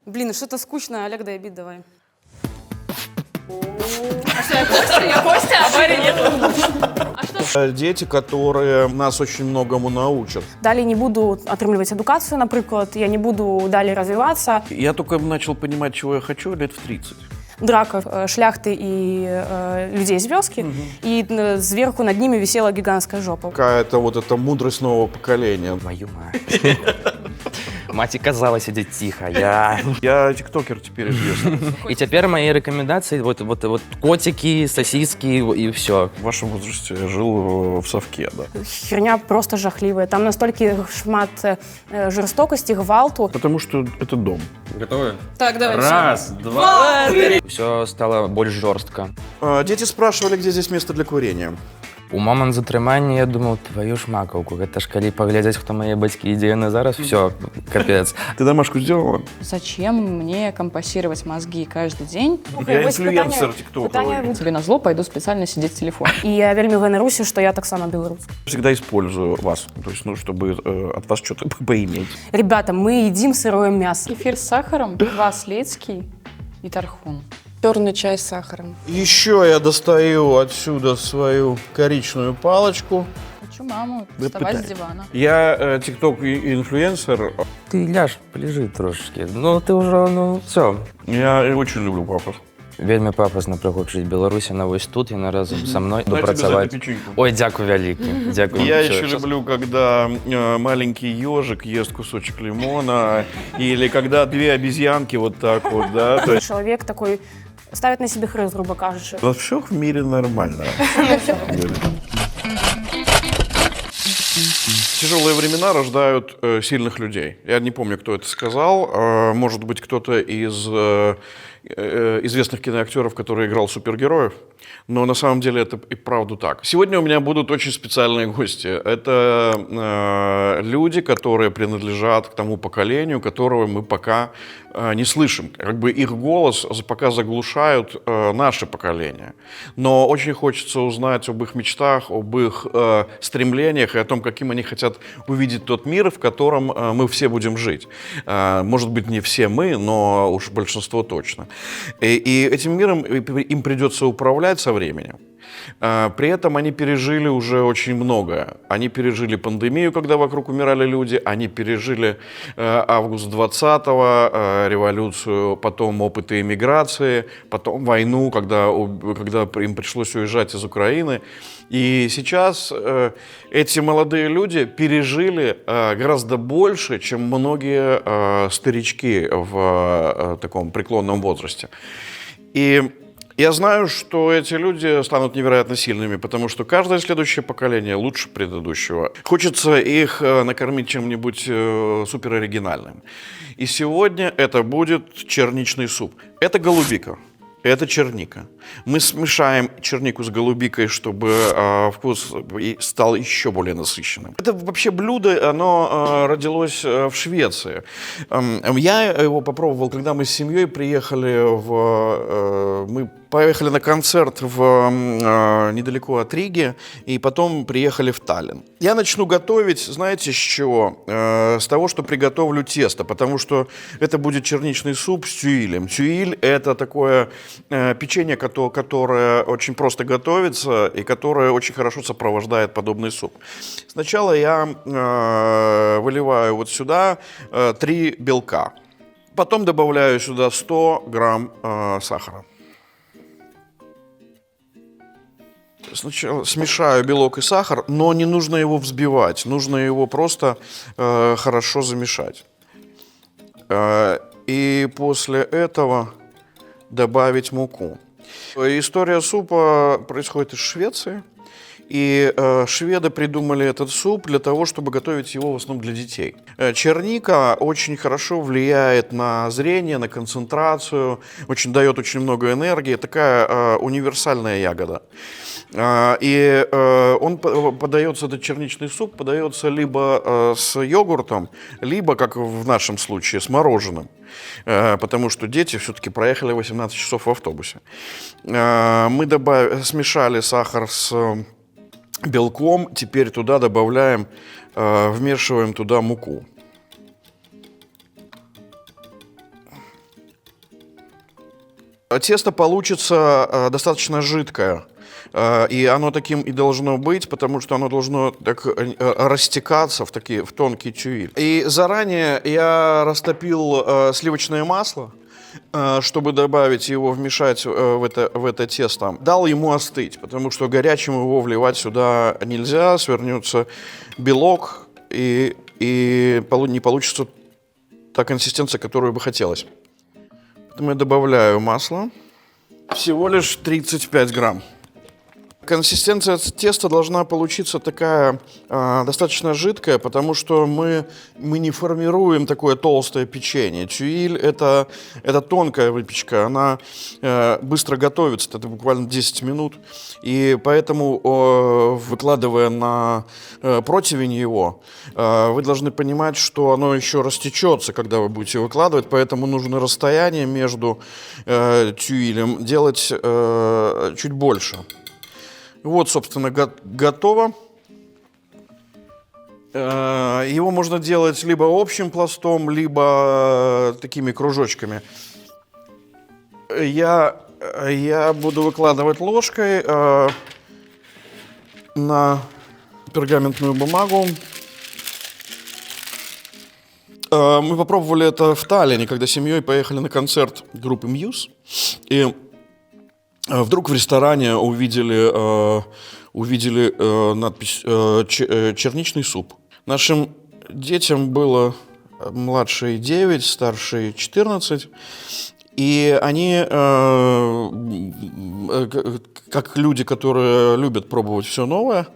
Блин, что-то скучное. Олег, дай бит давай. Я Костя, а Варя нет. Дети, которые нас очень многому научат. Далі не буду отрымливать адукацию, например, я не буду далі развиваться. Я только начал понимать, чего я хочу лет в 30. Драка шляхты и людей из вёски, и сверху над ними висела гигантская жопа. Какая-то вот эта мудрость нового поколения. Мою мать. Мать и казала сидеть тихо. Я тиктокер теперь известный. И теперь мои рекомендации вот котики, сосиски и все. В вашем возрасте я жил в совке, да. Херня просто жахливая. Там настолько шмат жорстокости, гвалту. Потому что это дом. Готовы? Так, давай. Раз, два, три. Все стало больше жестко. Дети спрашивали, где здесь место для курения. У момент затримання я думав, твою ж макавку, гэта ж калі паглядзець, хто мае бацькі і дзе яны зараз, все, капец. Ты домашку сделала? Зачем мне компасировать мозги каждый день? Я инфлюенсер тиктоковый. Тебе назло пойду специально сидеть в телефоне. І я вельмі ганаруся, што я таксама беларус. Всегда использую вас, то есть, чтобы от вас что-то поиметь. Ребята, мы едим сырое мясо. Эфир с сахаром, квас лецкий и тархун. Черный чай с сахаром. Еще я достаю отсюда свою коричневую палочку. Хочу маму вставать с дивана. Я тикток-инфлюенсер. Ты ляж, полежи трошечки. Ну, ты уже, все. Я очень люблю пафос. Вельмі пафосна прыгучыць Беларусі на вось тут, яна разом са мной Дай тебе за допрацаваць. это печеньку. Ой, дзякуй вялікі. Дзякуй. Я Всё, еще щас. люблю, когда маленький ежик ест кусочек лимона, или когда две обезьянки вот так вот, да. То есть Человек такой ставит на себе хрест, грубо кажучи. у нас все в мире нормально. Тяжелые времена рождают сильных людей. Я не помню, кто это сказал. Может быть, кто-то из известных киноактеров, который играл супергероев. Но на самом деле это и правду так. Сегодня у меня будут очень специальные гости. Это люди, которые принадлежат к тому поколению, которого мы пока не слышим. Как бы их голос пока заглушают наше поколение. Но очень хочется узнать об их мечтах, об их стремлениях и о том, каким они хотят увидеть тот мир, в котором мы все будем жить. Может быть, не все мы, но уж большинство точно. И этим миром им придется управлять со временем. При этом они пережили уже очень многое. Они пережили пандемию, когда вокруг умирали люди, они пережили август 20-го, революцию, потом опыты эмиграции, потом войну, когда им пришлось уезжать из Украины. И сейчас эти молодые люди пережили гораздо больше, чем многие старички в таком преклонном возрасте. И я знаю, что эти люди станут невероятно сильными, потому что каждое следующее поколение лучше предыдущего. Хочется их накормить чем-нибудь супероригинальным. И сегодня это будет черничный суп. Это голубика. Это черника. Мы смешаем чернику с голубикой, чтобы вкус стал еще более насыщенным. Это вообще блюдо, оно родилось в Швеции. Я его попробовал, когда мы с семьей мы поехали на концерт недалеко от Риги, и потом приехали в Таллин. Я начну готовить, знаете, с чего? С того, что приготовлю тесто, потому что это будет черничный суп с тюилем. Тюиль – это такое печенье, которое очень просто готовится и которое очень хорошо сопровождает подобный суп. Сначала я выливаю вот сюда 3 белка. Потом добавляю сюда 100 грамм сахара. Сначала смешаю белок и сахар, но не нужно его взбивать, нужно его просто хорошо замешать. И после этого добавить муку. История супа происходит из Швеции. И шведы придумали этот суп для того, чтобы готовить его в основном для детей. Черника очень хорошо влияет на зрение, на концентрацию, дает очень много энергии. Такая универсальная ягода. И он подается, этот черничный суп, подается либо с йогуртом, либо, как в нашем случае, с мороженым. Потому что дети все-таки проехали 18 часов в автобусе. Мы смешали сахар с белком, теперь туда добавляем, вмешиваем туда муку. Тесто получится достаточно жидкое. И оно таким и должно быть, потому что оно должно так растекаться в тонкий тюиль. И заранее я растопил сливочное масло, чтобы добавить его, вмешать в это тесто. Дал ему остыть, потому что горячим его вливать сюда нельзя, свернется белок, и не получится та консистенция, которую бы хотелось. Поэтому я добавляю масло. Всего лишь 35 грамм. Консистенция теста должна получиться такая достаточно жидкая, потому что мы не формируем такое толстое печенье. Тюиль это тонкая выпечка, она быстро готовится, это буквально 10 минут. И поэтому, выкладывая на противень его, вы должны понимать, что оно еще растечется, когда вы будете выкладывать, поэтому нужно расстояние между тюилем делать чуть больше. Вот, собственно, готово. Его можно делать либо общим пластом, либо такими кружочками. Я буду выкладывать ложкой на пергаментную бумагу. Мы попробовали это в Таллине, когда семьей поехали на концерт группы Muse. И вдруг в ресторане увидели надпись «Черничный суп». Нашим детям было младшей 9, старшей 14. И они, как люди, которые любят пробовать все новое,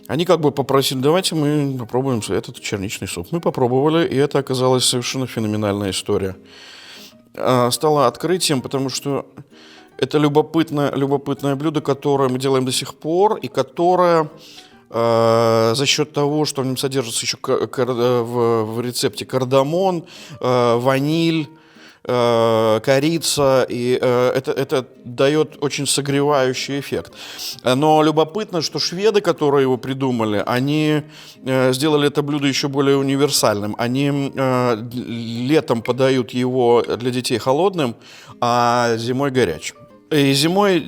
они как бы попросили: давайте мы попробуем этот черничный суп. Мы попробовали, и это оказалась совершенно феноменальная история. Стало открытием, потому что это любопытное блюдо, которое мы делаем до сих пор, и которое за счет того, что в нем содержится еще в рецепте кардамон, ваниль, корица, и это дает очень согревающий эффект. Но любопытно, что шведы, которые его придумали, они сделали это блюдо еще более универсальным. Они летом подают его для детей холодным, а зимой горячим. И зимой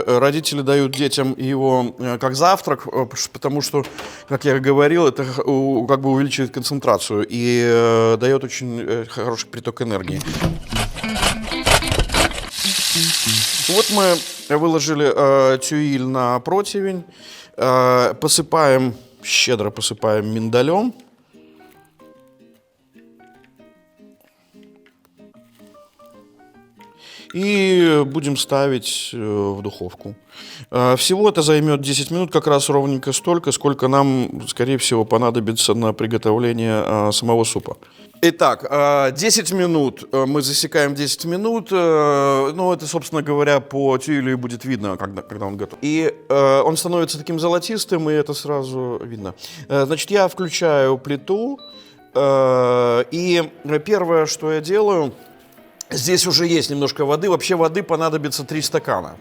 родители дают детям его как завтрак, потому что, как я говорил, это как бы увеличивает концентрацию и дает очень хороший приток энергии. Вот мы выложили тюиль на противень, щедро посыпаем миндалем. И будем ставить в духовку. Всего это займет 10 минут, как раз ровненько столько, сколько нам, скорее всего, понадобится на приготовление самого супа. Итак, 10 минут, мы засекаем 10 минут, ну, это, собственно говоря, по тюилю и будет видно, когда он готов. И он становится таким золотистым, и это сразу видно. Значит, я включаю плиту, и первое, что я делаю... Здесь уже есть немножко воды. Вообще воды понадобится 3 стакана.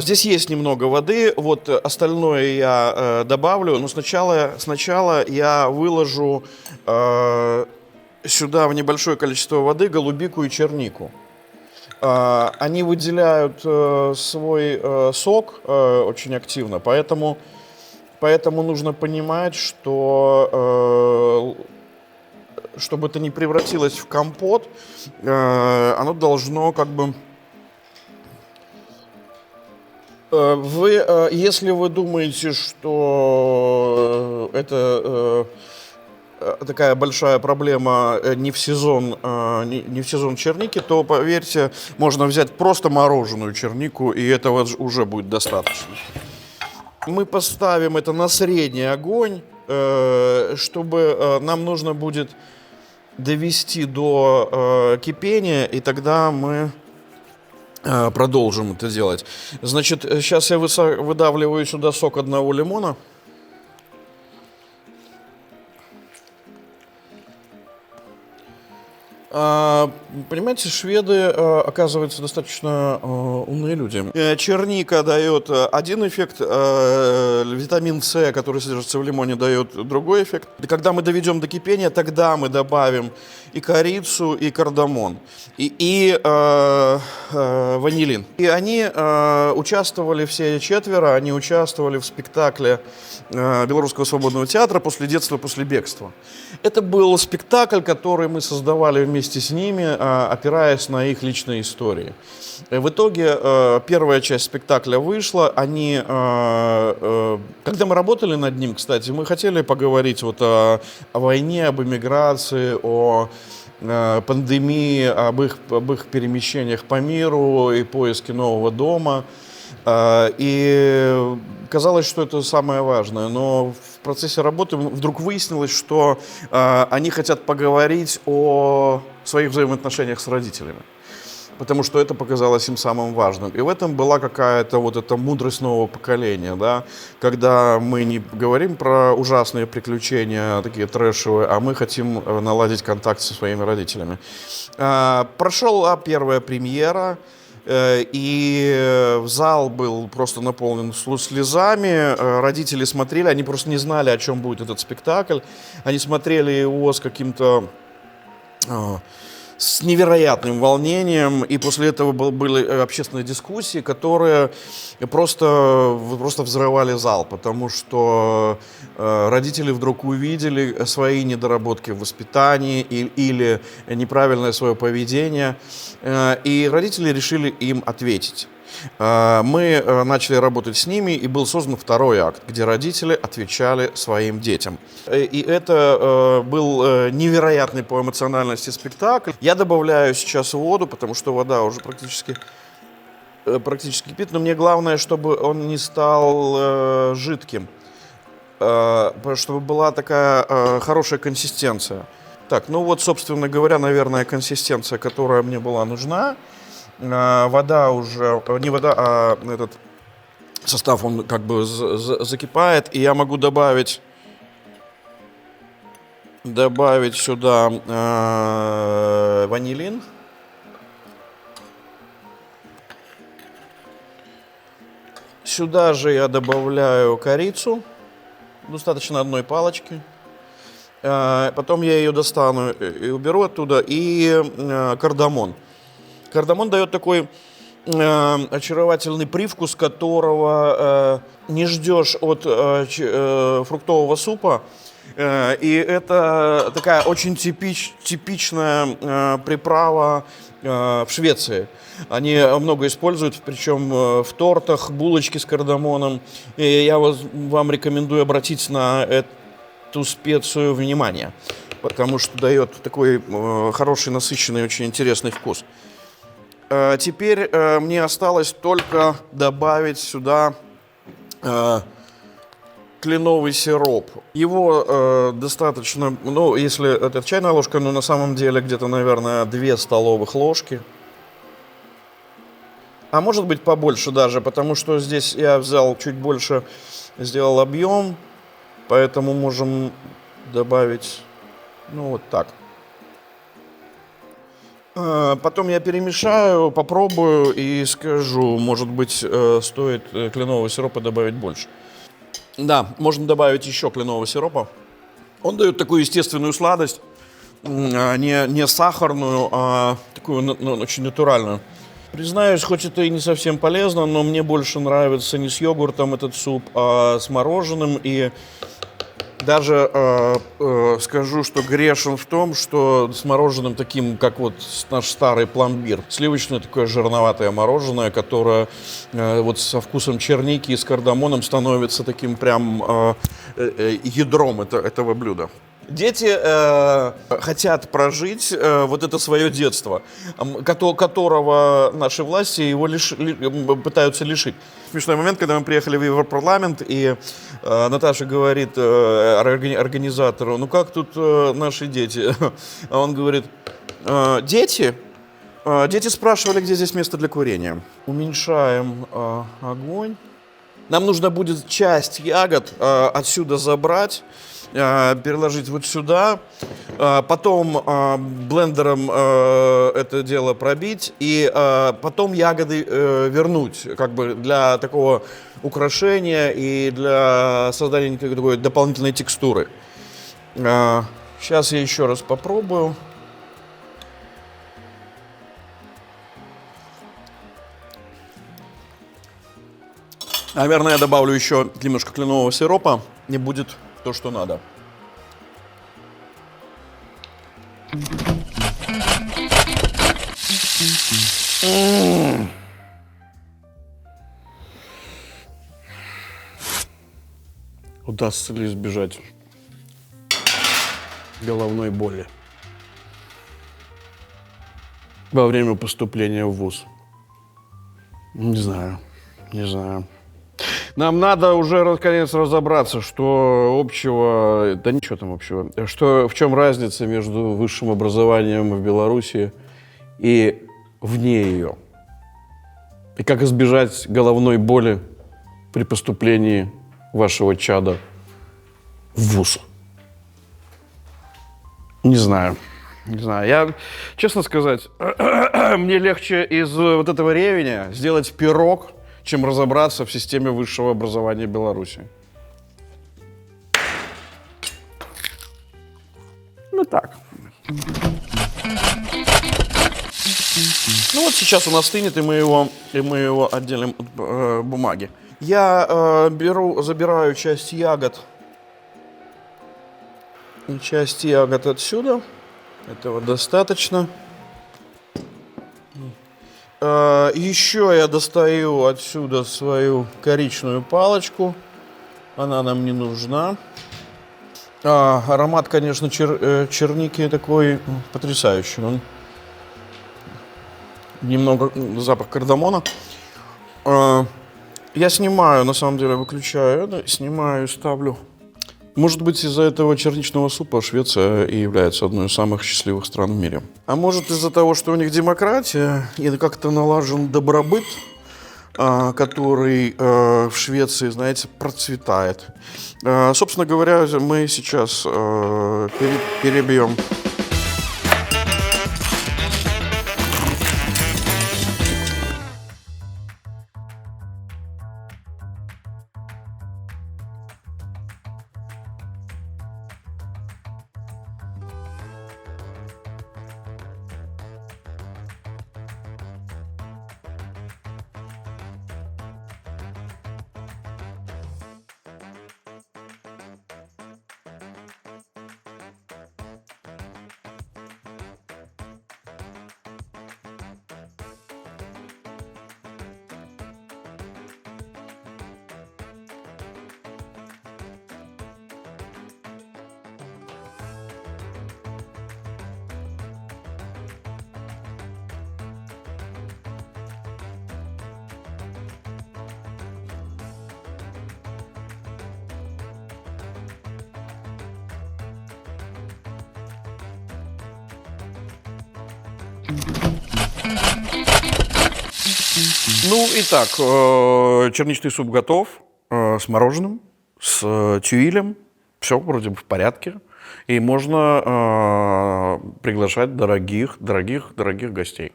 Здесь есть немного воды. Вот остальное я добавлю. Но сначала я выложу сюда в небольшое количество воды голубику и чернику. Они выделяют свой сок очень активно. Поэтому нужно понимать, что... чтобы это не превратилось в компот, оно должно как бы... Если вы думаете, что это такая большая проблема не в сезон черники, то, поверьте, можно взять просто мороженую чернику, и этого уже будет достаточно. Мы поставим это на средний огонь, чтобы нам нужно будет довести до кипения, и тогда мы продолжим это делать. Значит, сейчас я выдавливаю сюда сок одного лимона. Понимаете, шведы, оказывается, достаточно умные люди. Черника дает один эффект, витамин С, который содержится в лимоне, дает другой эффект. И когда мы доведем до кипения, тогда мы добавим и корицу, и кардамон, и ванилин. И они участвовали, все четверо, они участвовали в спектакле Белорусского свободного театра «После детства, после бегства». Это был спектакль, который мы создавали вместе с ними, опираясь на их личные истории. В итоге первая часть спектакля вышла. Они, когда мы работали над ним, кстати, мы хотели поговорить вот о войне, об эмиграции, о пандемии, об их перемещениях по миру и поиске нового дома. И казалось, что это самое важное, но в процессе работы вдруг выяснилось, что они хотят поговорить о своих взаимоотношениях с родителями, потому что это показалось им самым важным. И в этом была какая-то вот эта мудрость нового поколения, да? Когда мы не говорим про ужасные приключения, такие трэшевые, а мы хотим наладить контакт со своими родителями. Прошла первая премьера, и зал был просто наполнен слезами. Родители смотрели, они просто не знали, о чем будет этот спектакль. Они смотрели его с каким-то... с невероятным волнением, и после этого были общественные дискуссии, которые просто взрывали зал, потому что родители вдруг увидели свои недоработки в воспитании или неправильное свое поведение, и родители решили им ответить. Мы начали работать с ними, и был создан второй акт, где родители отвечали своим детям. И это был невероятный по эмоциональности спектакль. Я добавляю сейчас воду, потому что вода уже практически кипит, но мне главное, чтобы он не стал жидким, чтобы была такая хорошая консистенция. Так, ну вот, собственно говоря, наверное, консистенция, которая мне была нужна. Вода уже, не вода, а этот состав, он как бы закипает, и я могу добавить сюда ванилин. Сюда же я добавляю корицу, достаточно одной палочки. Потом я ее достану и уберу оттуда, и кардамон. Кардамон дает такой очаровательный привкус, которого не ждешь от фруктового супа. И это такая очень типичная приправа в Швеции. Они много используют, причем в тортах, булочки с кардамоном. И я вам рекомендую обратить на эту специю внимание, потому что дает такой хороший, насыщенный, очень интересный вкус. Теперь мне осталось только добавить сюда кленовый сироп. Его достаточно, ну, если это чайная ложка, но на самом деле где-то, наверное, 2 столовых ложки. А может быть побольше даже, потому что здесь я взял чуть больше, сделал объем, поэтому можем добавить, ну, вот так. Потом я перемешаю, попробую и скажу, может быть, стоит кленового сиропа добавить больше. Да, можно добавить еще кленового сиропа. Он дает такую естественную сладость, не сахарную, а такую очень натуральную. Признаюсь, хоть это и не совсем полезно, но мне больше нравится не с йогуртом этот суп, а с мороженым. И даже скажу, что грешен в том, что с мороженым таким, как вот наш старый пломбир. Сливочное такое жирноватое мороженое, которое вот со вкусом черники и с кардамоном становится таким прям ядром этого блюда. Дети хотят прожить вот это свое детство, которого наши власти его пытаются лишить. Смешной момент, когда мы приехали в Европарламент, и Наташа говорит организатору: ну как тут наши дети? А он говорит: дети спрашивали, где здесь место для курения. Уменьшаем огонь. Нам нужно будет часть ягод отсюда забрать, переложить вот сюда, потом блендером это дело пробить и потом ягоды вернуть, как бы для такого украшения и для создания такой дополнительной текстуры. Сейчас я еще раз попробую. Наверное, я добавлю еще немножко кленового сиропа. Не будет то, что надо. Удастся ли избежать головной боли во время поступления в вуз? Не знаю, не знаю. Нам надо уже наконец разобраться, что общего, да ничего там общего, что, в чем разница между высшим образованием в Беларуси и вне ее. И как избежать головной боли при поступлении вашего чада в вуз. Не знаю. Не знаю. Я, честно сказать, мне легче из вот этого ревеня сделать пирог, чем разобраться в системе высшего образования Беларуси. Ну так. Ну вот сейчас он остынет, и мы его отделим от бумаги. Я забираю часть ягод. Часть ягод отсюда. Этого достаточно. Еще я достаю отсюда свою коричневую палочку. Она нам не нужна. Аромат, конечно, черники такой потрясающий. Он немного запах кардамона. Я снимаю, на самом деле, выключаю, снимаю и ставлю. Может быть, из-за этого черничного супа Швеция и является одной из самых счастливых стран в мире. А может, из-за того, что у них демократия и как-то налажен добробыт, который в Швеции, знаете, процветает. Собственно говоря, мы сейчас перебьем. Ну, итак, черничный суп готов, с мороженым, с тюилем, все вроде бы в порядке. И можно приглашать дорогих гостей.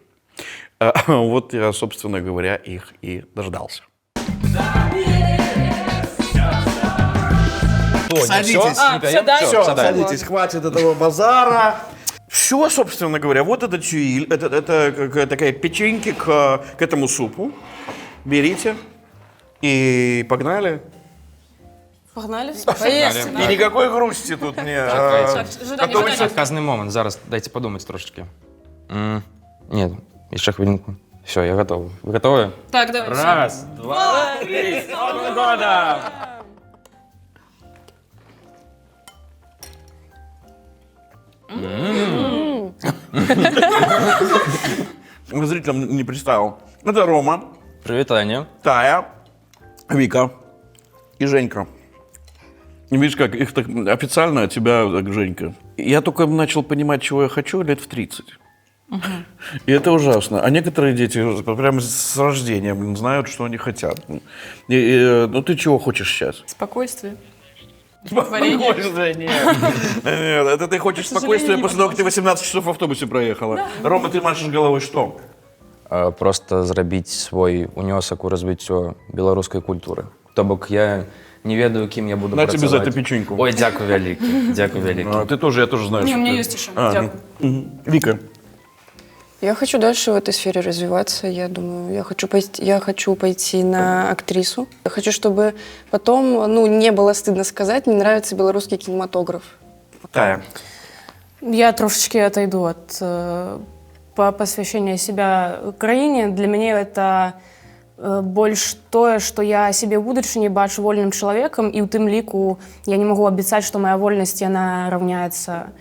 Вот я, собственно говоря, их и дождался. Садитесь. Садитесь, хватит этого базара. Все, собственно говоря, вот это тюиль, это такая печеньки к этому супу. Берите и погнали. Погнали? И никакой грусти тут не... Отказний момент. Зараз дайте подумать трошечки. Нет, еще хвилинку. Все, я готов. Вы готовы? Так, давай. Раз, два, три. С Новым годом! Зрителям не представил. Это Рома, Привет, Аня. Тая, Вика и Женька. И видишь, как их так официально, а тебя так Женька. Я только начал понимать, чего я хочу, лет в 30. И это ужасно. А некоторые дети прямо с рождения знают, что они хотят. Ну ты чего хочешь сейчас? Спокойствие. Спокойствие, нет. Нет, это ты хочешь спокойствия после того, как ты 18 часов в автобусе проехала. Рома, ты машешь головой что? Просто зрабіць свой унёсак у развіццё беларускай культуры. То бок я не ведаю, кім я буду На працаваць. тебе за это печеньку. Ой, дзякуй вялікі, дзякуй вялікі. Ты тоже, я тоже знаю. Не, у что меня ты- есть еще. А, Дякую. Вика. Я хочу дальше в этой сфере развиваться. Я думаю, я хочу пойти на актрису. Я хочу, чтобы потом, не было стыдно сказать, мне нравится белорусский кинематограф. Тая. Я трошечки отойду от посвящения себя краіне. Для мяне это больш тое, што я сябе ў будучыні бачу вольным чалавекам, і ў тым ліку я не магу абяцаць, што моя вольнасць яна раўняецца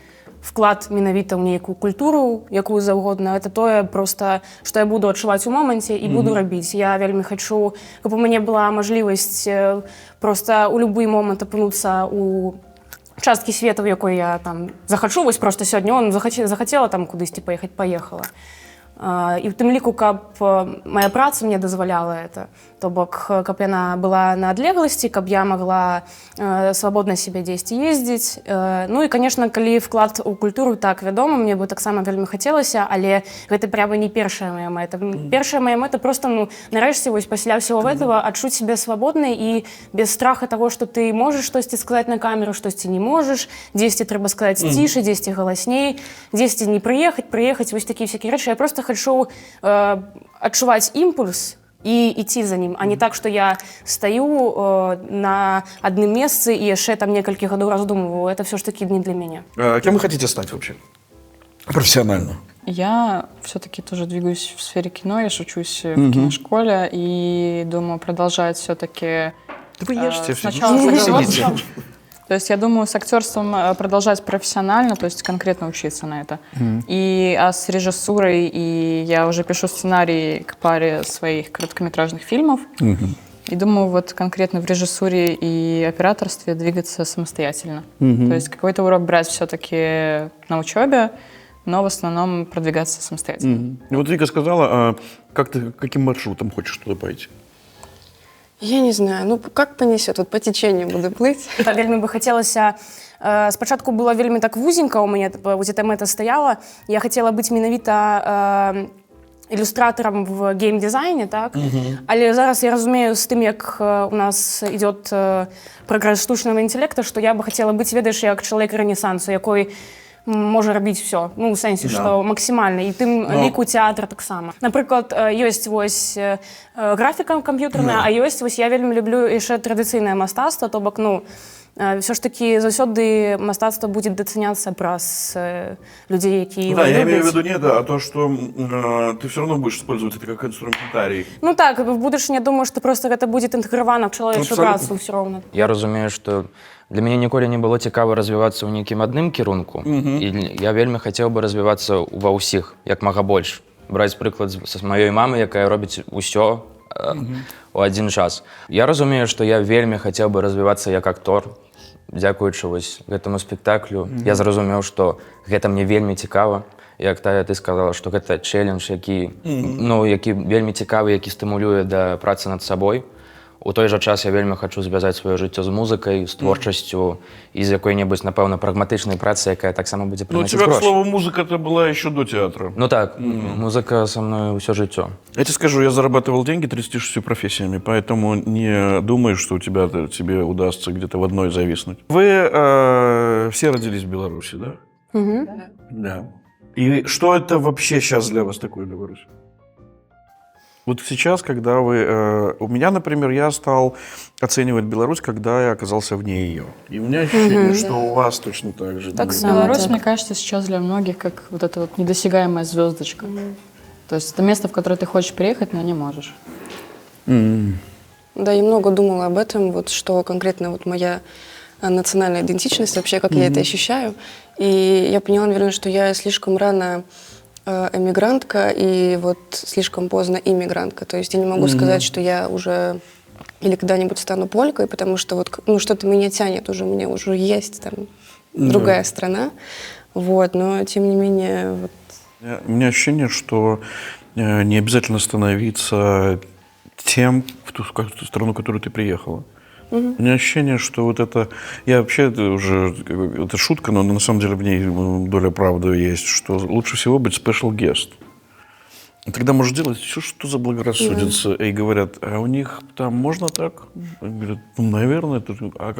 вклад менавіта ў нейкую культуру, якую заўгодна. Это тое проста, што я буду адчуваць у моманце і буду рабіць. Я вельмі хачу, каб у мяне была мажлівасць проста ў любы момант апынуцца ў часткі свету, в якой я там захачу. Вось проста сёння захацела там кудысьці паехаць, паехала. І ў тым ліку, каб моя праца мне дазваляла это. То бок, каб яна была на адлегласці, каб я магла свабодна себе дзесьці ездзіць. Ну і, конечно, калі вклад у культуру, так, вядома, мне бы таксама вельмі хацелася, але гэта прямо не першая моя мэта. Першая моя мэта просто, нарэшце, вось пасля ўсяго гэтага адчуць себе свабоднай і без страха таго, што ты можаш штосьці сказаць на камеру, штосьці не можаш, дзесьці трэба сказаць цішы, дзесьці галасней, дзесьці не прыехаць, вось такія всякие рэчы. Я просто хочу адчуваць імпульс і ісці за ним, а не так, што я стаю на адным месцы і яшчэ там некалькі гадоў раздумываю. Это все ж таки не для меня. Кем вы хотите стать вообще? Профессионально. Я все-таки тоже двигаюсь в сфере кино, я шучусь в киношколе и думаю продолжать все-таки Да вы ешьте, сначала все. с актерством. То есть я думаю с актерством продолжать профессионально, то есть конкретно учиться на это. А с режиссурой, и я уже пишу сценарий к паре своих короткометражных фильмов. И думаю, вот конкретно в режиссуре и операторстве двигаться самостоятельно. То есть какой-то урок брать все-таки на учебе, но в основном продвигаться самостоятельно. Вот Вика сказала, каким маршрутом хочешь туда пойти? Я не знаю, как понесет, вот по течению буду плыть. Так, вельмі бы хацелася... Спачатку было вельмі так вузенька у мяне, вось эта мэта стаяла. Я хацела быць менавіта ілюстратарам в гейм-дизайне, так? Але зараз я разумею з тым, як у нас идет прагрэс штучнага інтэлекта, што я бы хацела быць, ведаеш, як чалавек рэнесансу, якой можа рабіць все, у сэнсе, што максімальна, і тым ліку тэатра таксама. Напрыклад, ёсць вось графіка камп'ютарная, а ёсць вось я вельмі люблю яшчэ традыцыйнае мастацтва, то бок, все ж таки заўсёды мастацтва будзе дацэняцца праз людзей, якія Да, я имею в виду не это, а то, что ты все равно будешь использовать это как инструментарий. Ну так, в будучыні я думаю, што просто гэта будзе інтэгравана в чалавечую працу ўсё роўна. Я разумею, што для мяне ніколі не было цікава развівацца ў нейкім адным кірунку, і я вельмі хацеў бы развівацца ва ўсіх, як мага больш. Браць прыклад з маёй мамы, якая робіць усё у адзін час. Я разумею, што я вельмі хацеў бы развівацца як актор, дзякуючы вось гэтаму спектаклю. Я зразумеў, што гэта мне вельмі цікава. Як Тая, ты сказала, што гэта чэлендж, які вельмі цікавы, які стымулюе да працы над сабой. У той жа час я вельмі хачу звязаць сваё жыццё з музыкай, з творчасцю і з якой-небудзь, напэўна, прагматычнай працы, якая таксама будзе Ну, у прыносіць тебя, к грошы. слову, музыка-то была еще до театра. Ну так, музыка со мной ўсё жыццё. Я тебе скажу, я зарабатывал деньги 36 профессиями, поэтому не думай, что тебе удастся где-то в одной зависнуть. Вы все родились в Беларуси, да? Да. И что это вообще сейчас для вас такое, Беларусь? Вот сейчас, когда вы... у меня, например, я стал оценивать Беларусь, когда я оказался вне ее. И у меня ощущение, что у вас точно так же. Так да? само. Беларусь, мне кажется, сейчас для многих как вот эта вот недосягаемая звездочка. То есть это место, в которое ты хочешь приехать, но не можешь. Да, я много думала об этом, вот что конкретно вот моя национальная идентичность, вообще, как я это ощущаю. И я поняла, наверное, что я слишком рано эмигрантка и вот слишком поздно иммигрантка. То есть я не могу сказать, что я уже или когда-нибудь стану полькой, потому что вот, что-то меня тянет уже, мне уже есть там другая страна. Вот, но тем не менее, вот, У меня ощущение, что не обязательно становиться тем, в ту страну, в которую ты приехала. У меня ощущение, что вот это... Я вообще, это уже... Это шутка, но на самом деле в ней доля правды есть, что лучше всего быть special guest. И тогда можешь делать все, что заблагорассудится. И говорят, а у них там можно так? И говорят, ну, наверное. Это... А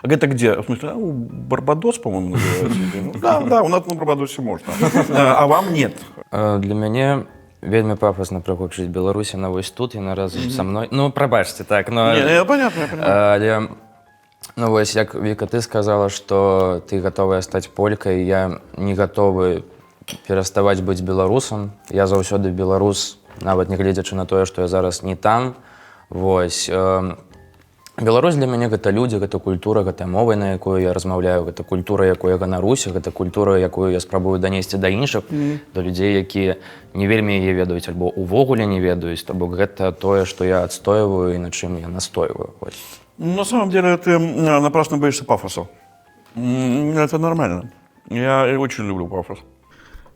это где? В смысле, у Барбадос, по-моему, называется. Да, у нас на Барбадосе можно. А вам нет. Для мяне вельмі пафосна прагучыць Беларусі на вось тут, яна разам са мной. Ну, прабачце, так, но... Не, понятно, я понимаю. Але, ну вось, як Віка, ты сказала, што ты гатовая стаць полькай, я не гатовы пераставаць быць беларусам. Я заўсёды беларус, нават не гледзячы на тое, што я зараз не там. Вось. Беларусь для мяне гэта людзі, гэта культура, гэта мова, на якую я размаўляю, гэта культура, якую я ганаруся, гэта культура, якую я спрабую данесці да іншых, да людзей, якія не вельмі яе ведаюць альбо увогуле не ведаюць, то бок гэта тое, што я адстойваю і на чым я настойваю. На самом деле ты напрасно боишься пафоса. Это нормально. Я очень люблю пафос.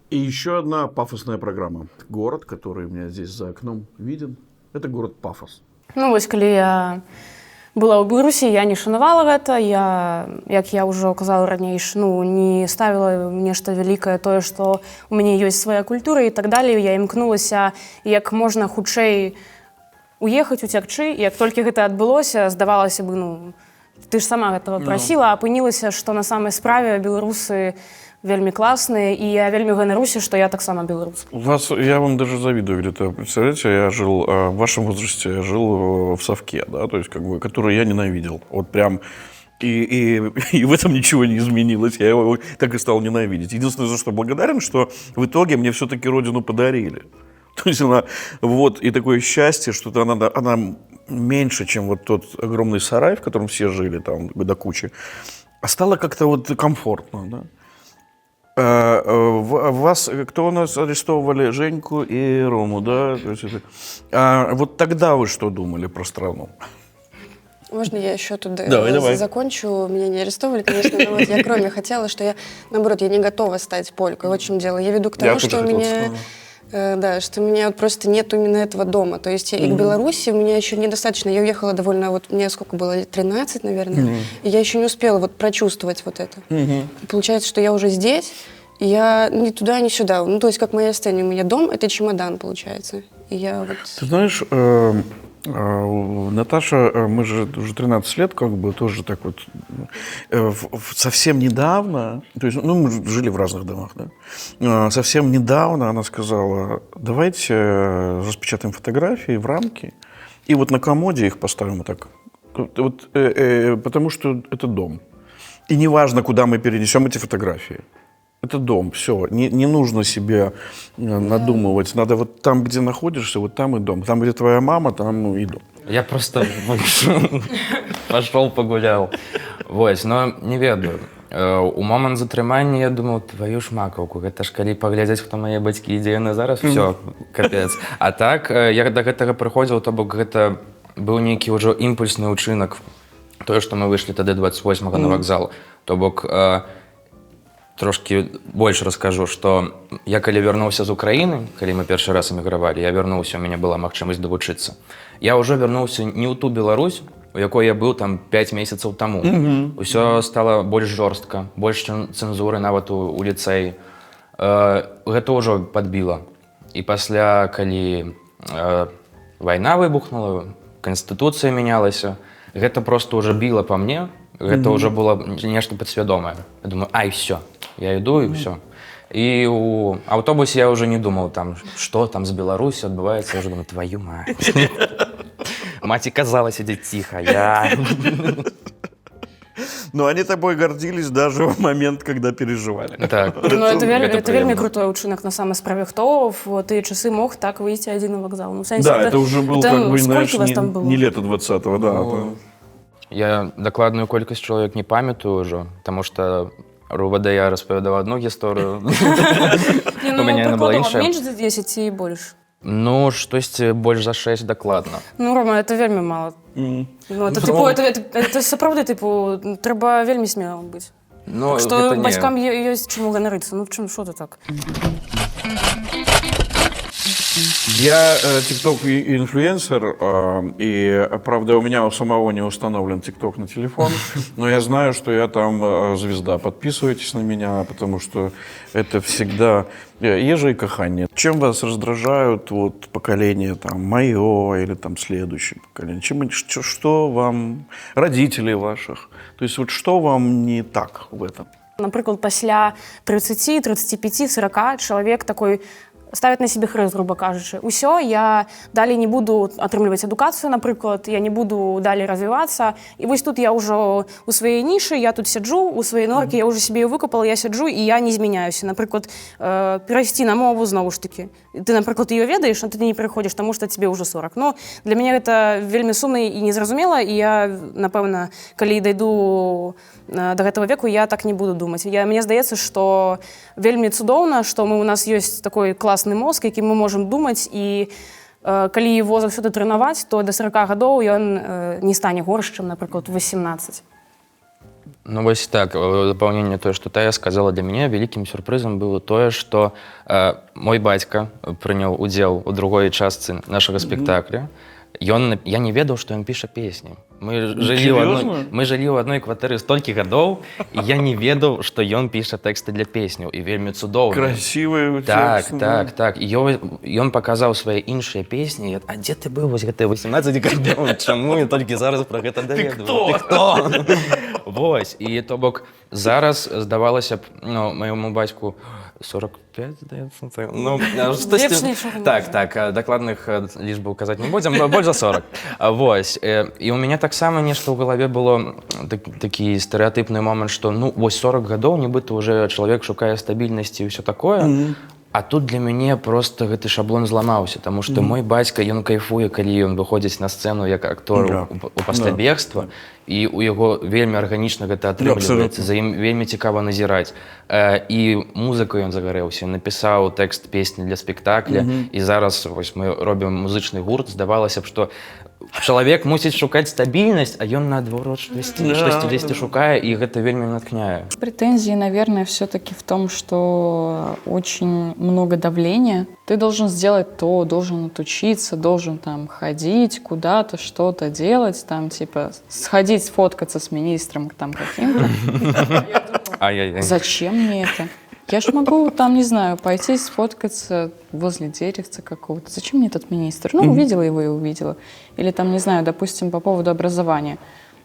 И еще одна пафосная программа. Город, который у меня здесь за окном виден, это город Пафос. Ну, вось, калі я была ў Беларусі, я не шанавала гэта, як я ўжо казала ранейш, не ставіла нешта вялікае тое, што у мяне ёсць свая культура і так далее. Я імкнулася як можна хутчэй уехаць, уцякчы. Як толькі гэта адбылося, здавалася бы, ты ж сама гэтага прасіла, апынілася, што на самай справе беларусы вельмі классные, и я вельмі ганаруся, что я таксама белорус. Я вам даже завидую где-то. Представляете, я жил в вашем возрасте, я жил в совке, да, то есть который я ненавидел. Вот прям. И в этом ничего не изменилось. Я его так и стал ненавидеть. Единственное, за что благодарен, что в итоге мне все-таки родину подарили. То есть она, вот, и такое счастье, что она меньше, чем вот тот огромный сарай, в котором все жили там до кучи, а стало как-то вот комфортно, да. Вас, кто у нас арестовывали? Женьку и Рому, да? Вот тогда вы что думали про страну? Можно я еще тут давай. закончу? Меня не арестовали, конечно, но вот я кроме хотела, что я, наоборот, я не готова стать полькой. Вот в чем дело. Я веду к тому, что у меня... Да, что у меня вот просто нет именно этого дома. То есть и к Беларуси у меня еще недостаточно. Я уехала довольно, вот мне сколько было, 13, наверное, и я еще не успела вот прочувствовать вот это. Получается, что я уже здесь, и я ни туда, ни сюда. Ну, то есть как моя сцена, у меня дом — это чемодан, получается. И я вот... Ты знаешь, Наташа, мы же уже 13 лет, как бы тоже так вот, совсем недавно, то есть, мы жили в разных домах, да, совсем недавно она сказала, давайте распечатаем фотографии в рамки и вот на комоде их поставим вот так, вот, потому что это дом. И неважно, куда мы перенесем эти фотографии. Это дом, все. Не нужно себе надумывать. Надо вот там, где находишься, вот там и дом. Там, где твоя мама, там и дом. Я просто пошел погулял. Вось, но не ведаю. У момант затрымання я думаў, твою ж макаўку, гэта ж калі паглядзець, хто мае бацькі, ідзе яны зараз, все, капец. А так, я да гэтага прыходзіў, то бок гэта быў нейкі ўжо імпульсны ўчынак. Тое, што мы выйшлі тады 28-го на вакзал. То бок, трошки больш раскажу, што я калі вярнуўся з Украіны, калі мы першы раз эмігравалі, я вярнуўся, у мяне была магчымасць давучыцца. Я ўжо вярнуўся не ў ту Беларусь, у якой я быў там 5 месяцаў таму. Усё стала больш жорстка, больш цэнзуры нават у ліцэі. Гэта ўжо падбіла. І пасля, калі вайна выбухнула, канстытуцыя мянялася, гэта проста ўжо біла па мне, гэта ўжо было нешта падсвядомае. Я думаю, всё, я іду і ўсё. І ў аўтобусе я ўжо не думаў, там, што там з Беларусі адбываецца, я ўжо думаю, твою мать. Маці казала сидеть тихо, Но они тобой гордились даже в момент, когда переживали. Так. Ну, это вельмі крутой учинок на самой справе. Хто в ті часи мог так выйти один на вокзал? Ну, сенсі, да, это уже был, как бы, знаешь, не лето 20-го, да. Ну, я докладную колькасць чалавек не памятаю ўжо, потому что РУВД я распавядаў одну гісторыю. У мяне яна была іншая. Меньше за 10 и больше? Ну, штосьці больш за 6 дакладна. Ну, Рома, это вельмі мало. Ну, это, типу, это сапраўды, типу, трэба вельмі смелым быць. Ну, так што бацькам ёсць чаму ганарыцца. Ну, в чым, що ты так? Я тикток-инфлюенсер, и, правда, у меня у самого не установлен тикток на телефон, но я знаю, что я там звезда. Подписывайтесь на меня, потому что это всегда ежа и каханье. Чем вас раздражают вот, поколение там, мое или там, следующее поколение? Что вам, родителей ваших? То есть вот что вам не так в этом? Наприклад, після 30, 35, 40 чоловік такий ставить на себе хрест, грубо кажучи. Усьо, я далі не буду отримувати адукацію, наприклад, я не буду далі розвиватися. І ось тут я вже у своїй ніші, я тут сиджу, у своїй норці, я вже собі її викопала, я сиджу і я не зміняюся. Наприклад, перейти на мову знову ж таки. Ти, наприклад, її ведаєш, а ти не переходиш, тому що тобі вже 40. Ну, для мене це вельми сумно і незрозуміло, і я, напевно, коли дійду до гэтага веку, я так не буду думаць. Мне здаецца, што вельмі цудоўна, што у нас ёсць такой класны мозг, які мы можам думаць, і калі его заўсёды трэнаваць, то да 40 гадоў ён не стане горш, чым, напрыклад, 18. Ну, вось так, дапаўненне тое, што Тая сказала, для мяне вялікім сюрпрызам было тое, што мой бацька прыняў удзел у другой частцы нашага спектакля. Я не ведаў, што ён піша песні. Мы жылі ў адной кватэры столькі гадоў, і я не ведаў, што ён піша тэксты для песняў, і вельмі цудоўна. Красивые тексты. Так. І ён паказаў свае іншыя песні. А дзе ты быў вось гэтыя 18 гадоў? Чаму я толькі зараз пра гэта даведваю? Ты хто? Вось, і то бок зараз здавалася б, маёму бацьку 45, здаецца. Ну, так, дакладных лічбаў казаць не будзем, больш за 40. Вось, і у мяне таксама нешта ў галаве было такі стэрэатыпны момант, што ну, вось 40 гадоў, нібыта уже чалавек шукае стабільнасці і ўсё такое. А тут для мяне просто гэты шаблон зламаўся, таму што мой бацька, ён кайфуе, калі ён выходзіць на сцэну як актор у паслябегства, і у яго вельмі арганічна гэта атрымліваецца, за ім вельмі цікава назіраць. І музыку ён загарэўся, напісаў тэкст песні для спектакля, і зараз вось мы робім музычны гурт, здавалася б, што чалавек мусіць шукаць стабільнасць, а ён наадварот штосьці дзесьці шукае, і гэта вельмі натхняе. Претензии, наверное, все-таки в том, что очень много давления. Ты должен сделать то, должен отучиться, должен там ходить куда-то, что-то делать, там типа сходить сфоткаться с министром там каким-то. Зачем мне это? Я ж могу там, не знаю, пойти сфоткаться возле деревца какого-то. Зачем мне этот министр? Ну, увидела его и увидела. Или там, не знаю, допустим, по поводу образования.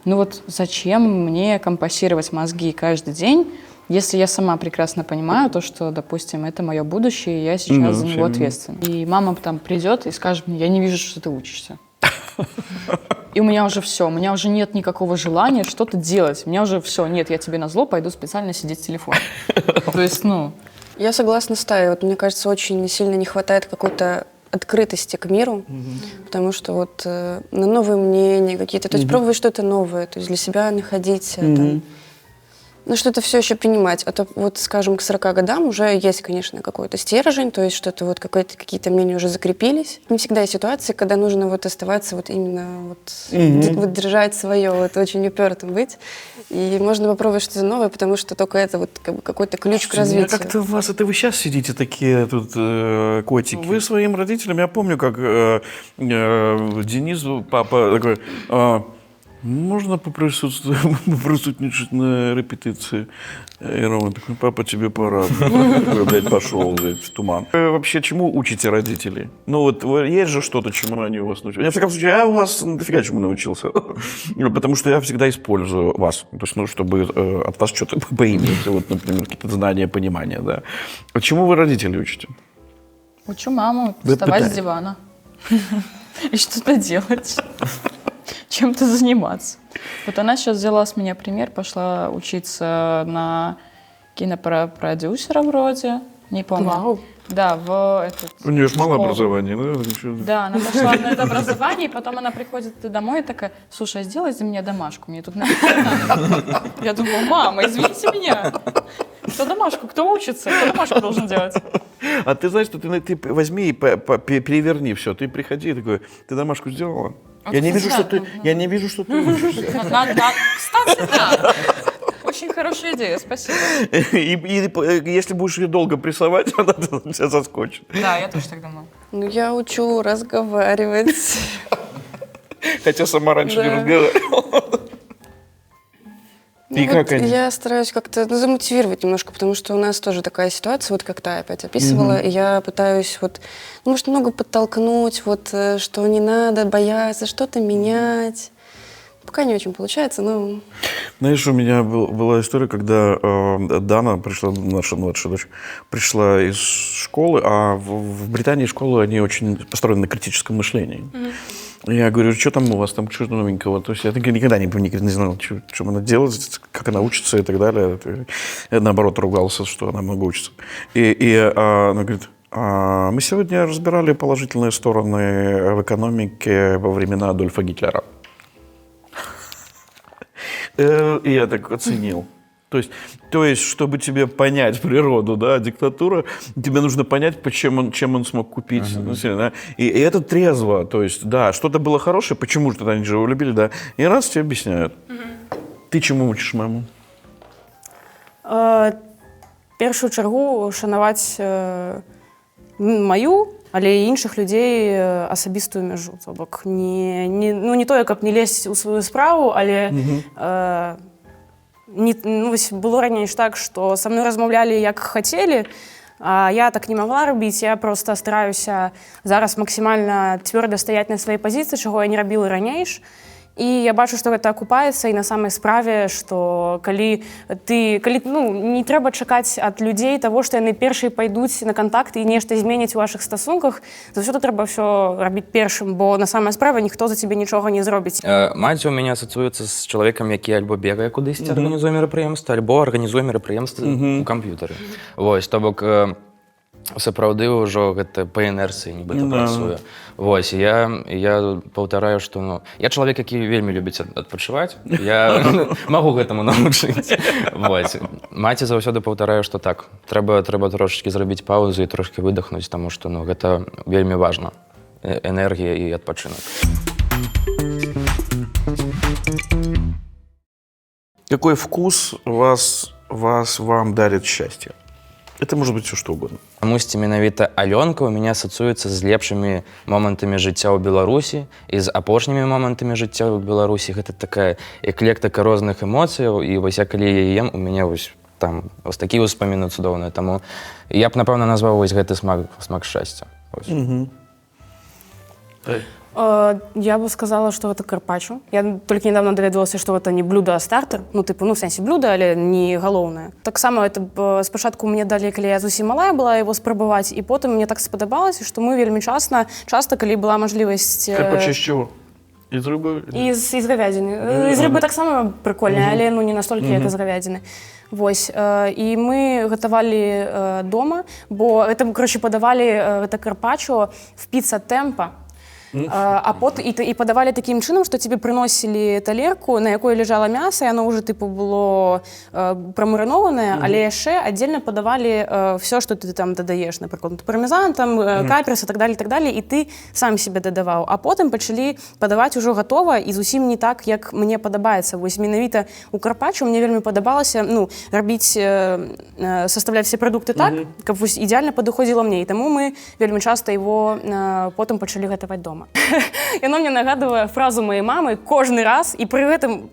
Ну вот зачем мне компасировать мозги каждый день, если я сама прекрасно понимаю то, что, допустим, это мое будущее, и я сейчас за него ответственна. И мама там придет и скажет мне, я не вижу, что ты учишься. И у меня уже все, у меня уже нет никакого желания что-то делать. У меня уже все, нет, я тебе назло пойду специально сидеть в телефоне. То есть, ну... Я согласна с Таей. Вот, мне кажется, очень сильно не хватает какой-то открытости к миру, потому что вот на новые мнения какие-то, то есть пробовать что-то новое, то есть для себя находить там, ну, что-то все еще принимать. А то вот, скажем, к 40 годам уже есть, конечно, какой-то стержень, то есть что-то вот какие-то мнения уже закрепились. Не всегда есть ситуации, когда нужно вот оставаться вот именно вот держать свое, вот очень упертым быть. И можно попробовать что-то новое, потому что только это вот как бы какой-то ключ к развитию. Как-то у вас, это вы сейчас сидите такие тут котики. Вы своим родителям, я помню, как Денис, папа такой... Можно поприсутничать на репетиции? И Рома такой, папа, тебе пора. Я, блядь, пошел, блядь, в туман. Вы вообще чему учите родителей? Ну вот есть же что-то, чему они у вас научились. В всяком случае, я у вас дофига чему научился. Потому что я всегда использую вас. То есть, ну, чтобы от вас что-то поиметь. Вот, например, какие-то знания, понимания, да. Чему вы родителей учите? Учу маму вставать с дивана. И что-то делать. Чем-то заниматься. Вот она сейчас взяла с меня пример, пошла учиться на кинопродюсера вроде, не помню. Вау. Да, в этот... У нее же мало образования, да? Да, она пошла на это образование, и потом она приходит домой и такая, слушай, а сделай за меня домашку, мне тут написать надо. Я думаю, мама, извините меня. Кто домашку, кто учится, кто домашку должен делать? А ты знаешь, что ты возьми и переверни все. Ты приходи такой, ты домашку сделала? Я не вижу, что ты учишься. Кстати, да. Очень хорошая идея, спасибо. И если будешь ее долго прессовать, она тебя заскочит. Да, я тоже так думала. Ну, я учу разговаривать. Хотя сама раньше не Да. разговаривала. И Ну, как вот они? я стараюсь как-то замотивировать немножко, потому что у нас тоже такая ситуация, вот как ты опять описывала, и я пытаюсь вот, ну, может, немного подтолкнуть, вот, что не надо бояться что-то менять. Пока не очень получается, но... Знаешь, у меня была история, когда Дана пришла, наша младшая дочь, пришла из школы, а в Британии школы, они очень построены на критическом мышлении. Я говорю, что там у вас, там что новенького? То есть я никогда не знал, что она делает, как она учится и так далее. Я, наоборот, ругался, что она много учится. И она говорит, мы сегодня разбирали положительные стороны в экономике во времена Адольфа Гитлера. И я так оценил. То есть, чтобы тебе понять природу, да, диктатура, тебе нужно понять, чем он смог купить. Да? И это трезво. То есть, да, что-то было хорошее, почему же тогда они же его любили, да. И раз тебе объясняют. Ты чему учишь маму? В першую чаргу шанаваць маю, але і іншых людзей асабістую мяжу. То бок не тое, каб не лезть у сваю справу, але вось было раней ж так, што са мной размаўлялі як хацелі, а я так не магла рабіць. Я проста стараюся зараз максімальна цвёрда стаяць на сваёй пазіцыі, чаго я не рабіла ранейш. І я бачу, што гэта акупаецца і на самай справе, што калі не трэба чакаць ад людзей таго, што яны першыя пайдуць на кантакт і нешта зменяць у вашых стасунках, заўсёды трэба ўсё рабіць першым, бо на самай справе ніхто за цябе нічога не зробіць. Маці ў мяне асацыюецца з чалавекам, які альбо бегае кудысьці, арганізуе мерапрыемства, альбо арганізуе мерапрыемствы ў камп'ютары. Вось, то бок сапраўды ўжо гэта па інерцыі нібыта працуе. Вось, я паўтараю, што я чалавек, які вельмі любіць адпачываць, я магу гэтаму навучыць. Вось. Маці заўсёды паўтараю, што так, трэба трошачкі зрабіць паўзу і трошкі выдохнуць, таму што гэта вельмі важна. Энергія і адпачынак. Какой вкус вам дарит счастье? Это может быть все что угодно. Чамусьці менавіта Алёнка ў мяне асацыюецца з лепшымі момантамі жыцця ў Беларусі і з апошнімі момантамі жыцця ў Беларусі. Гэта такая эклектыка розных эмоцыяў, і вось я калі яе ем, у мяне вось такі ўспаміны цудоўныя. Таму я б, напэўна, назваў вось гэты смак шчасця. Я бы сказала, что это карпаччо. Я только недавно доведалася, что это не блюдо, а стартер. В сенсі блюдо, але не галоўнае. Так само это спачатку мне далі, калі я зусім малая была, его спрабаваць, і потым мне так спадабалася, што мы вельмі часта, калі была мажлівасць... Карпаччо з чего? Из рыбы? Из говядины. Из рыбы таксама прикольная, але не настолькі, як из говядины. Вось. І мы гатавалі дома, бо это, падавалі гэта карпаччо в піца-темпа. І падавалі такім чынам, што тебе прыносілі талерку, на якой ляжала мяса, і оно уже было прамарынованае, але яшчэ аддзельна падавалі все, што ты там дадаеш, напрыклад, пармезан, каперс і так далее, і ты сам себе дадаваў. А потым пачалі падаваць ужо гатова і зусім не так, як мне падабаецца. Вось менавіта у карпаччо мне вельмі падабалася рабіць, составляць все прадукты так, каб ідэальна падыходзіла мне. І таму мы вельмі часта его потым пачалі гатаваць дома. Яно мне нагадывае фразу моей мамы кожны раз, і пры гэтым,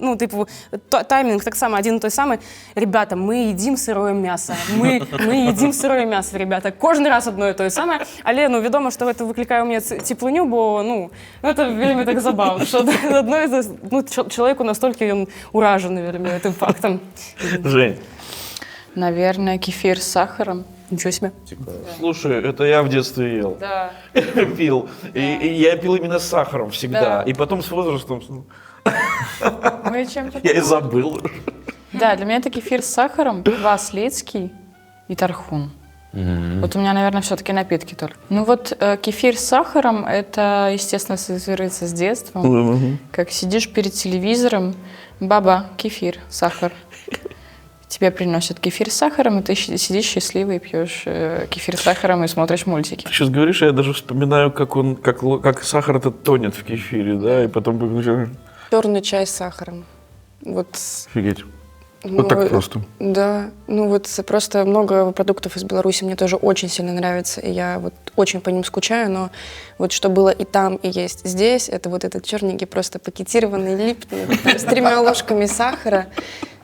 тайминг так само один и той самый. Ребята, мы едим сырое мясо. Мы едим сырое мясо, ребята. Кожны раз одно и то самое. Але, вядома, што гэта выклікае ў мне цеплыню, бо, это вельмі так забавно, што чалавеку настолькі ён уражаны вельмі гэтым фактам. Жень. Наверное, кефир с сахаром. Ничего себе. Слушай, это я в детстве ел. Да. Пил. И я пил именно с сахаром всегда. Да. И потом с возрастом... Мы чем-то... Я и забыл. Да, для меня это кефир с сахаром, квас лецкий и тархун. Вот у меня, наверное, все-таки напитки только. Кефир с сахаром, это, естественно, ассоциируется с детством. Как сидишь перед телевизором, баба, кефир, сахар. Тебе приносят кефир с сахаром, и ты сидишь счастливый и пьешь кефир с сахаром и смотришь мультики. Ты сейчас говоришь, я даже вспоминаю, как сахар этот тонет в кефире, да, и потом... Черный чай с сахаром. Офигеть. Вот так просто. Да, ну вот просто много продуктов из Беларуси мне тоже очень сильно нравится, и я вот очень по ним скучаю, но вот что было и там, и есть здесь, это вот этот черненький просто пакетированный липтон там, с 3 ложками сахара,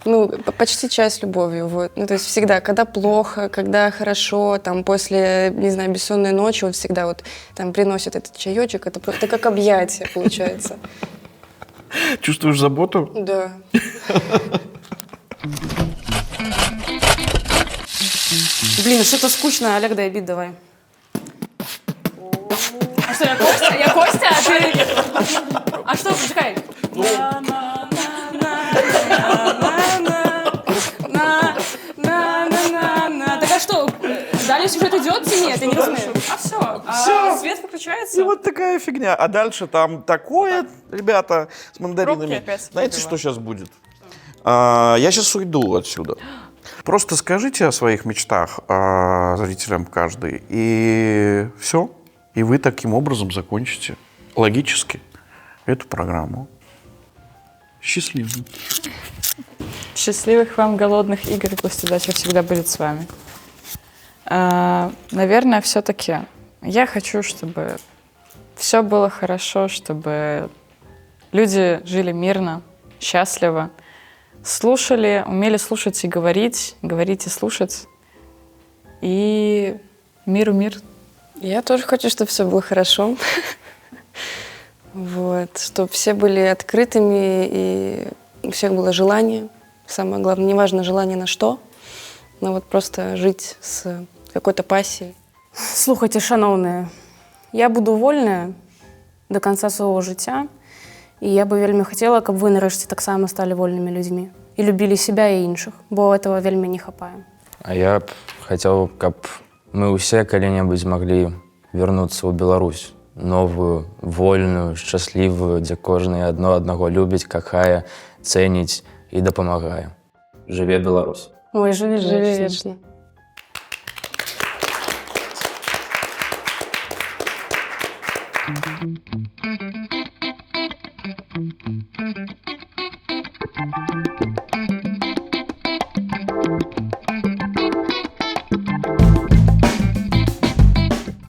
ну, почти чай с любовью, вот. Ну, то есть всегда, когда плохо, когда хорошо, там, после, не знаю, бессонной ночи, вот всегда вот там приносят этот чаечек, это как объятие получается. Чувствуешь заботу? Да. Блин, что-то скучно, Олег, дай бит давай. А что, я Костя? Я Костя? А ты... А что, почекай. Так а что, далее сюжет идет или нет? Я не разумею. А все, свет выключается. И вот такая фигня. А дальше там такое, ребята, с мандаринами. Пробки опять Знаете, вскрыла. что сейчас будет? Я сейчас уйду отсюда. Просто скажите о своих мечтах зрителям каждый, и все. И вы таким образом закончите логически эту программу. Счастливо. Счастливых вам голодных игр, и пусть удача всегда будет с вами. Наверное, все-таки я хочу, чтобы все было хорошо, чтобы люди жили мирно, счастливо, слушали, умели слушать и говорить и слушать. И миру мир. Я тоже хочу, чтобы все было хорошо. Вот, чтобы все были открытыми, и у всех было желание. Самое главное, неважно желание на что, но вот просто жить с какой-то пассией. Слухайте, шановні, я буду вольна до кінця свого життя, і я би вельми хотіла, щоб ви нарешті так само стали вольними людьми і любили себе і інших, бо цього вельми не хапає. А я б хотел, как мы все когда-нибудь могли вернуться в Беларусь. Новую, вольную, счастливую, где кожный одного любить, кахая, ценить и допомагая. Живе Беларусь! Ой, живи вечно. вечно.